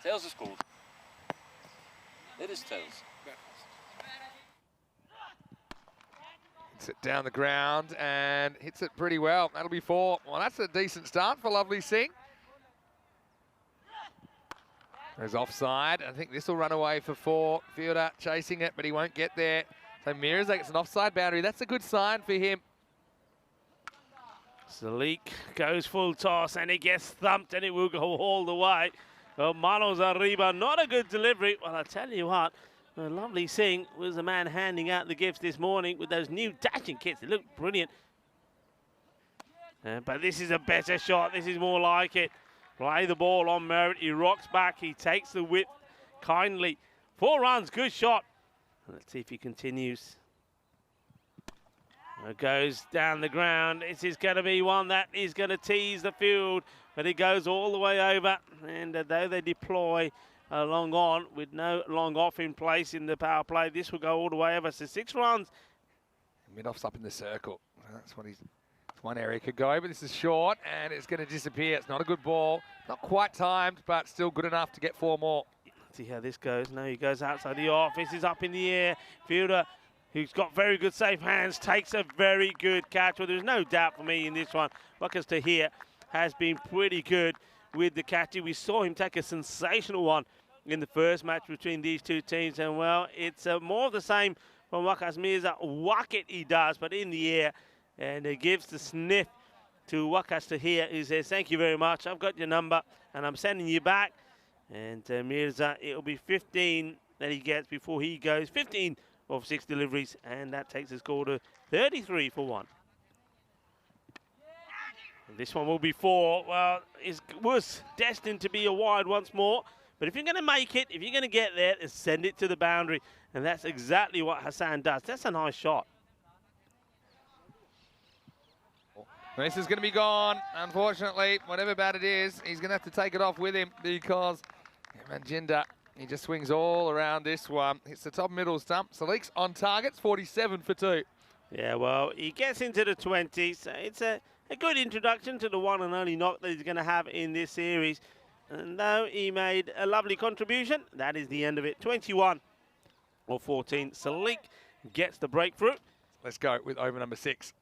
Tails is called. It is tails. Hits it down the ground and hits it pretty well. That'll be 4. Well, that's a decent start for Lovely Singh. Goes offside. I think this will run away for 4. Fielder chasing it, but he won't get there. So Mirza gets an offside boundary. That's a good sign for him. Salik goes full toss and it gets thumped and it will go all the way. Well, Manos Arriba, not a good delivery. Well, I tell you what, Lovely Singh was the man handing out the gifts this morning with those new dashing kits. They look brilliant. But this is a better shot. This is more like it. Play the ball on merit. He rocks back. He takes the width kindly. 4 runs, good shot. Let's see if he continues. It goes down the ground. This is going to be one that is going to tease the field, but it goes all the way over. And though they deploy a long on with no long off in place in the power play, this will go all the way over. So 6 runs. Mid-off's up in the circle. That's what he's. One area could go, but this is short and it's going to disappear. It's not a good ball. Not quite timed, but still good enough to get 4 more. Let's see how this goes. No, he goes outside the off. This is up in the air. Fielder, who's got very good safe hands, takes a very good catch. Well, there's no doubt for me in this one. Lucas Tahir has been pretty good with the catching. We saw him take a sensational one in the first match between these two teams. And, well, it's more of the same from Wakas Mirza. Whack it he does, but in the air. And it gives the sniff to Wakas Tahir, who says, thank you very much. I've got your number, and I'm sending you back. And Mirza, it'll be 15 that he gets before he goes. 15 of 6 deliveries, and that takes the score to 33 for 1. And this one will be 4. Well, it was destined to be a wide once more. But if you're going to make it, if you're going to get there, send it to the boundary. And that's exactly what Hassan does. That's a nice shot. This is going to be gone, unfortunately. Whatever bat it is, he's going to have to take it off with him because Manjinder, he just swings all around this one. Hits the top middle stump. Salik's on targets, 47 for 2. Yeah, well, he gets into the 20s. So it's a good introduction to the one and only knock that he's going to have in this series. And though he made a lovely contribution, that is the end of it. 21 or 14. Salik gets the breakthrough. Let's go with over number 6.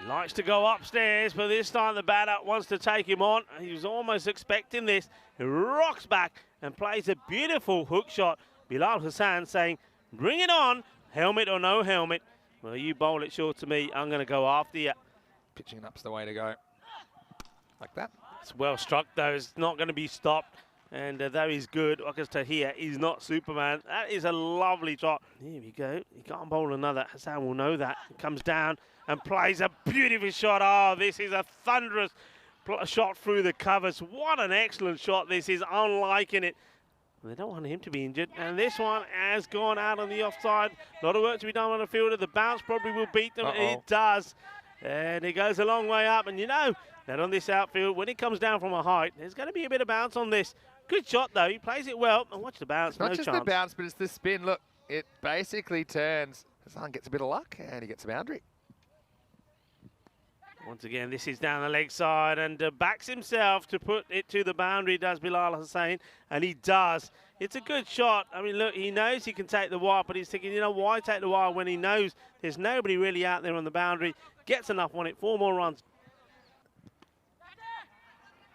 He likes to go upstairs, but this time the batter wants to take him on. He was almost expecting this. He rocks back and plays a beautiful hook shot. Bilal Hassan saying, bring it on, helmet or no helmet. Well, you bowl it short to me. I'm going to go after you. Pitching up's the way to go. Like that. It's well struck, though. It's not going to be stopped. And though he's good, Wakas Tahir, he's not Superman. That is a lovely shot. Here we go. He can't bowl another. Hassan will know that. He comes down and plays a beautiful shot. Oh, this is a thunderous shot through the covers. What an excellent shot this is. I'm liking it. They don't want him to be injured. And this one has gone out on the offside. A lot of work to be done on the fielder. The bounce probably will beat them. It does. And it goes a long way up. And you know that on this outfield, when it comes down from a height, there's going to be a bit of bounce on this. Good shot, though. He plays it well. And watch the bounce. It's not just the bounce, but it's the spin. Look, it basically turns. Hassan gets a bit of luck, and he gets a boundary. Once again, this is down the leg side, and backs himself to put it to the boundary, does Bilal Hussain, and he does. It's a good shot. I mean, look, he knows he can take the wide, but he's thinking, you know, why take the wide when he knows there's nobody really out there on the boundary. Gets enough on it. 4 more runs.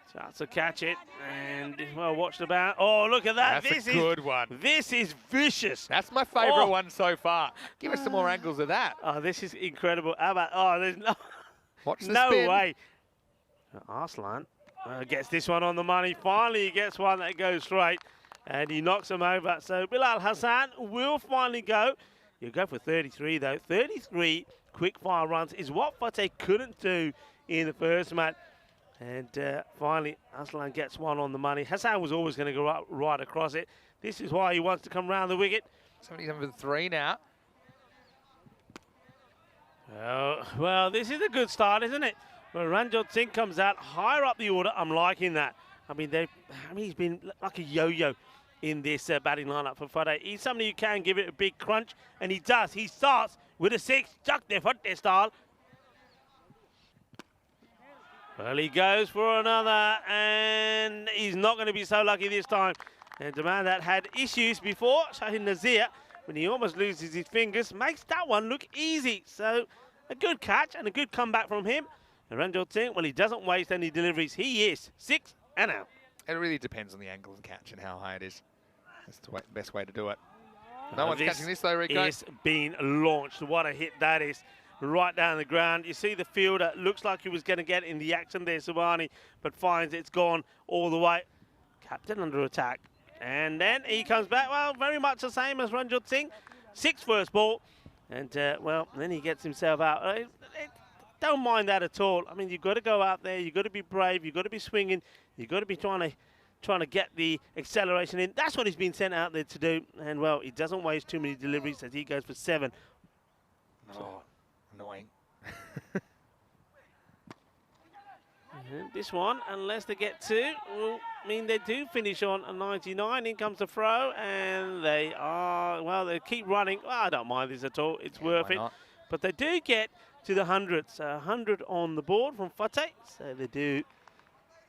Starts to catch it, and, well, watch the bounce. Oh, look at that. That's a good one. This is vicious. That's my favourite one so far. Give us some more angles of that. Oh, this is incredible. How about, oh, there's no... Watch the no spin. way. Arslan gets this one on the money. Finally, he gets one that goes straight, and he knocks him over. So Bilal Hassan will finally go. He'll go for 33, though. 33 quick-fire runs is what Fateh couldn't do in the first match. And finally, Arslan gets one on the money. Hassan was always going to go right across it. This is why he wants to come round the wicket. 77 for 3 now. Well, this is a good start, isn't it? Well, Ranjot Singh comes out higher up the order. I'm liking that. I mean, he's been like a yo-yo in this batting lineup for Fateh. He's somebody who can give it a big crunch, and he does. He starts with a 6, Chak de Fateh style. Well, he goes for another, and he's not going to be so lucky this time. And the man that had issues before, Shahin Nazir, when he almost loses his fingers, makes that one look easy. So a good catch and a good comeback from him. And Ranjot Singh, well, he doesn't waste any deliveries. He is 6 and out. It really depends on the angle of the catch and how high it is. That's the best way to do it. No one's catching this though, Rico. It's been launched. What a hit that is. Right down the ground. You see the fielder, looks like he was going to get in the action there, Subhani, but finds it's gone all the way. Captain under attack. And then he comes back, well, very much the same as Ranjot Singh. 6 first ball. And, well, then he gets himself out. Don't mind that at all. I mean, you've got to go out there. You've got to be brave. You've got to be swinging. You've got to be trying to get the acceleration in. That's what he's been sent out there to do. And, well, he doesn't waste too many deliveries as he goes for 7. Oh, annoying. This one, unless they get 2, will mean they do finish on a 99. In comes the throw, and they are, well, they keep running. Well, I don't mind this at all. It's worth it. Not? But they do get to the 100. So 100 on the board from FTH. So they do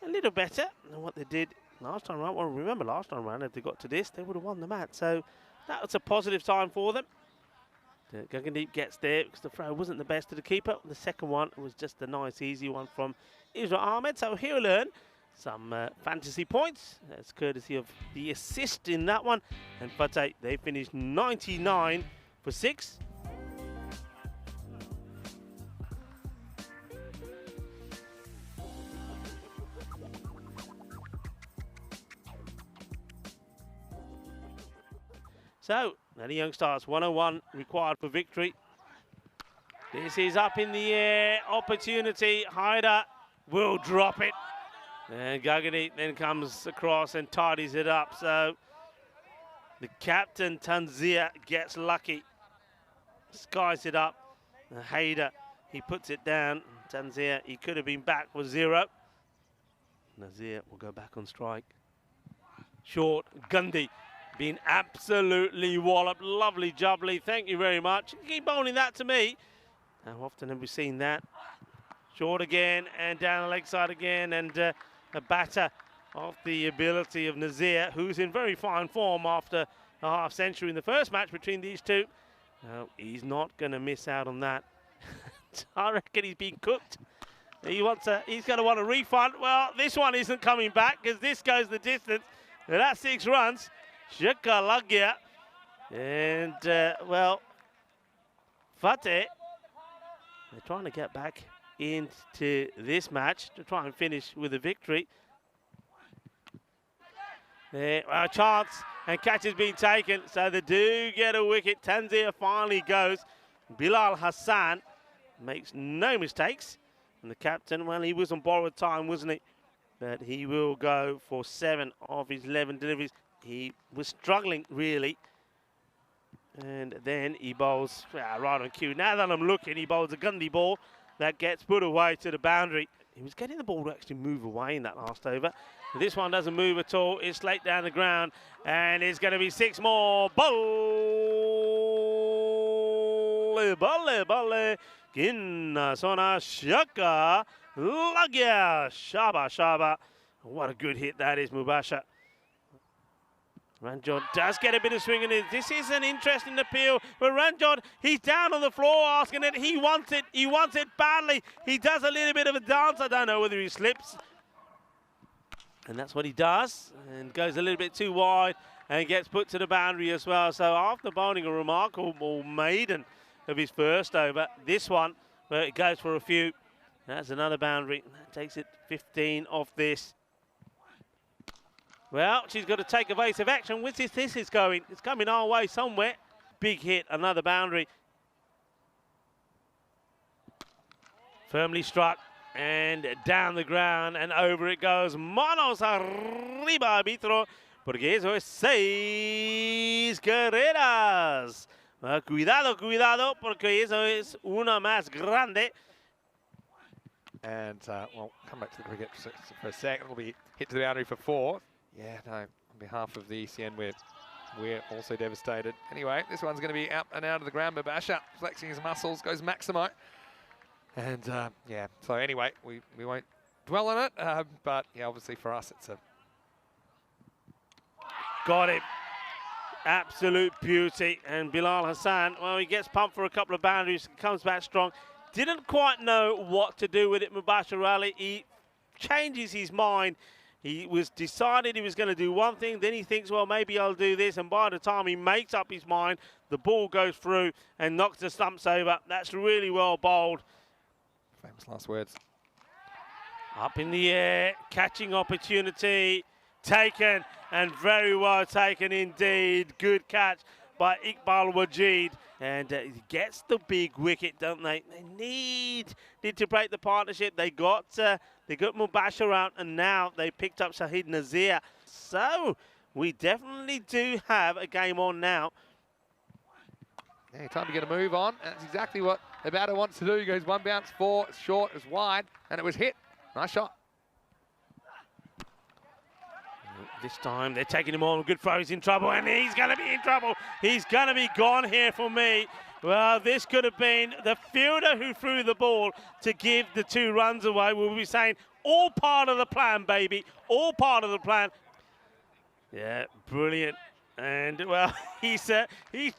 a little better than what they did last time around. Well, remember last time around, if they got to this, they would have won the match. So that was a positive time for them. Guggendeep gets there because the throw wasn't the best to the keeper. The second one was just a nice, easy one from Israel Ahmed. So he'll learn some fantasy points. That's courtesy of the assist in that one. And FTH, they finished 99 for 6. So, now the Young Stars, 101 required for victory. This is up in the air, opportunity, Haider will drop it. And Guggendeep then comes across and tidies it up. So, the captain, Tanzir, gets lucky. Skies it up. And Haider, he puts it down. Tanzir, he could have been back for 0. Nazir will go back on strike. Short, Gundy. Been absolutely walloped. Lovely jubbly. Thank you very much. Keep bowling that to me. How often have we seen that? Short again and down the leg side again. And a batter of the ability of Nazir, who's in very fine form after a half century in the first match between these two. No, he's not going to miss out on that. I reckon he's been cooked. He's going to want a refund. Well, this one isn't coming back because this goes the distance. And that's 6 runs. Shaka lag gaya. And, well, FTH, they're trying to get back into this match to try and finish with a victory. There, a chance, and catch has been taken, so they do get a wicket. Tanzir finally goes. Bilal Hassan makes no mistakes. And the captain, well, he was on borrowed time, wasn't he? But he will go for 7 of his 11 deliveries. He was struggling, really. And then he bowls right on cue. Now that I'm looking, he bowls a Gundy ball that gets put away to the boundary. He was getting the ball to actually move away in that last over. This one doesn't move at all. It's late down the ground. And it's going to be 6 more. Balle, balle, balle. Ginna, Sona, Shaka, Lagya, Shaba, Shaba. What a good hit that is, Mubasha. Ranjot does get a bit of swing in it. This is an interesting appeal, but Ranjot, he's down on the floor asking it. He wants it badly. He does a little bit of a dance. I don't know whether he slips. And that's what he does, and goes a little bit too wide and gets put to the boundary as well. So after bowling a remarkable maiden of his first over, this one, well, it goes for a few. That's another boundary. That takes it 15 off this. Well, she's got to take evasive action. Which is this is going? It's coming our way somewhere. Big hit, another boundary. Firmly struck and down the ground and over it goes. Manos arriba, arbitro, porque eso es 6 carreras. Cuidado, cuidado, porque eso es una más grande. And, well, come back to the cricket for a second. It'll be hit to the boundary for 4. Yeah, no, on behalf of the ECN, we're also devastated. Anyway, this one's going to be up and out of the ground. Mubasha flexing his muscles, goes Maximo. And, yeah, so anyway, we won't dwell on it, but yeah, obviously for us, it's a... Got it. Absolute beauty. And Bilal Hassan, well, he gets pumped for a couple of boundaries, comes back strong. Didn't quite know what to do with it, Mubashir Ali. He changes his mind. He was decided he was going to do one thing, then he thinks, well, maybe I'll do this, and by the time he makes up his mind, the ball goes through and knocks the stumps over. That's really well bowled. Famous last words. Up in the air, catching opportunity, taken, and very well taken indeed. Good catch by Iqbal Wajid, and he gets the big wicket, don't they? They need to break the partnership. They got Mubashir out, and now they picked up Shahid Nazir. So we definitely do have a game on now. Yeah, time to get a move on. That's exactly what the batter wants to do. He goes one bounce, 4, short, it's wide, and it was hit. Nice shot. This time they're taking him on. Good throw, he's in trouble, and he's going to be in trouble. He's going to be gone here for me. Well, this could have been the fielder who threw the ball to give the 2 runs away. We'll be saying, all part of the plan, baby. All part of the plan. Yeah, brilliant. And, well, he's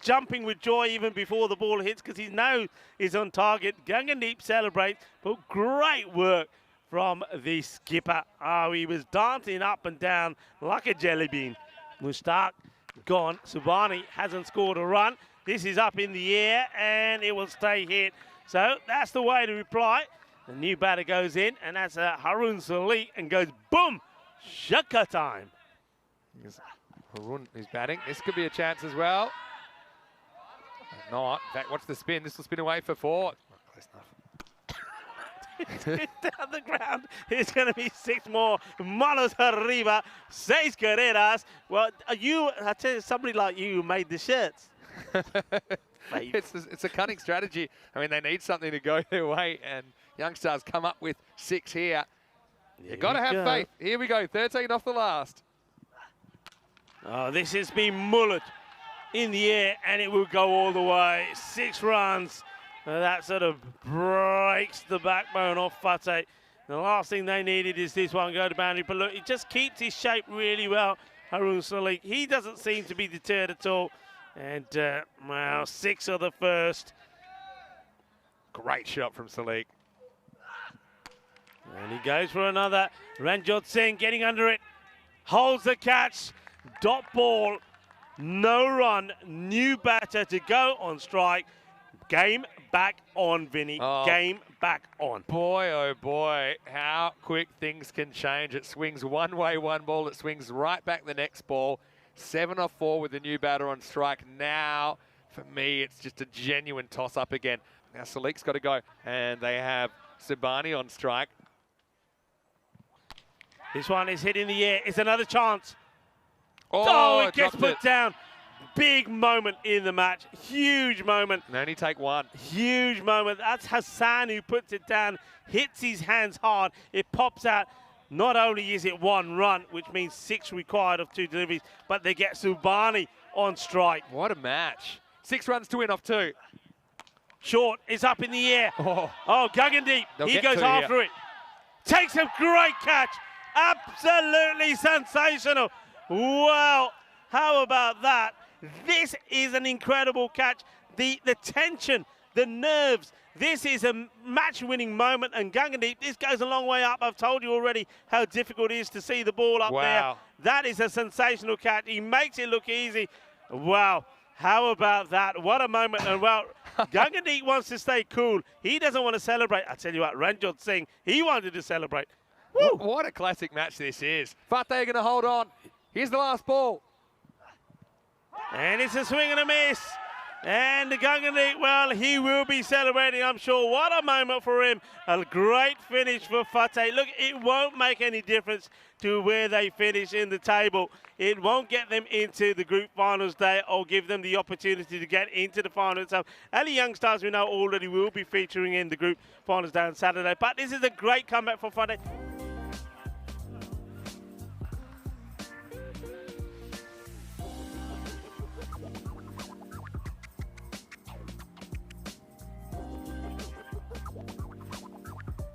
jumping with joy even before the ball hits because he knows he's on target. Gangandeep celebrates, but great work from the skipper. Oh, he was dancing up and down like a jelly bean. Mushtaq gone. Subhani hasn't scored a run. This is up in the air, and it will stay hit. So that's the way to reply. The new batter goes in, and that's Harun Salik, and goes boom, shaka time. Harun is batting. This could be a chance as well. Not. In fact, watch the spin. This will spin away for 4. Not close enough. Down the ground, it's going to be 6 more. Manos arriba, 6 carreras. Well, I tell you, somebody like you who made the shirts. It's a cunning strategy. I mean, they need something to go their way, and youngsters come up with 6 here. You've got to have faith. Here we go, 13 off the last. Oh, this has been mullet in the air, and it will go all the way. 6 runs. That sort of breaks the backbone off Fateh. The last thing they needed is this one go to boundary. But look, it just keeps his shape really well, Harun Salik. He doesn't seem to be deterred at all. And, well, 6 of the first. Great shot from Salik. And he goes for another. Ranjot Singh getting under it. Holds the catch. Dot ball. No run. New batter to go on strike. Game back on, Vinny. Oh, game back on. Boy, oh boy, how quick things can change. It swings one way, one ball. It swings right back the next ball. 7 off 4 with the new batter on strike. Now, for me, it's just a genuine toss-up again. Now Salik's got to go, and they have Subhani on strike. This one is hit in the air. It's another chance. Oh, it gets put down. Big moment in the match. Huge moment. And only take 1. Huge moment. That's Hassan who puts it down, hits his hands hard. It pops out. Not only is it 1 run, which means 6 required of 2 deliveries, but they get Subhani on strike. What a match. 6 runs to win off 2. Short is up in the air. Oh, Gagandeep. He goes after it. Takes a great catch. Absolutely sensational. Wow. How about that? This is an incredible catch. The tension, the nerves. This is a match-winning moment. And Gagandeep, this goes a long way up. I've told you already how difficult it is to see the ball up there. That is a sensational catch. He makes it look easy. Wow. How about that? What a moment. And, well, Gagandeep wants to stay cool. He doesn't want to celebrate. I tell you what, Ranjot Singh, he wanted to celebrate. Woo! What a classic match this is. Fateh going to hold on. Here's the last ball. And it's a swing and a miss. And the Gagandeep, well, he will be celebrating, I'm sure. What a moment for him. A great finish for Fateh. Look, it won't make any difference to where they finish in the table. It won't get them into the group finals day or give them the opportunity to get into the final itself. ALY youngsters we know already will be featuring in the group finals day on Saturday. But this is a great comeback for Fateh.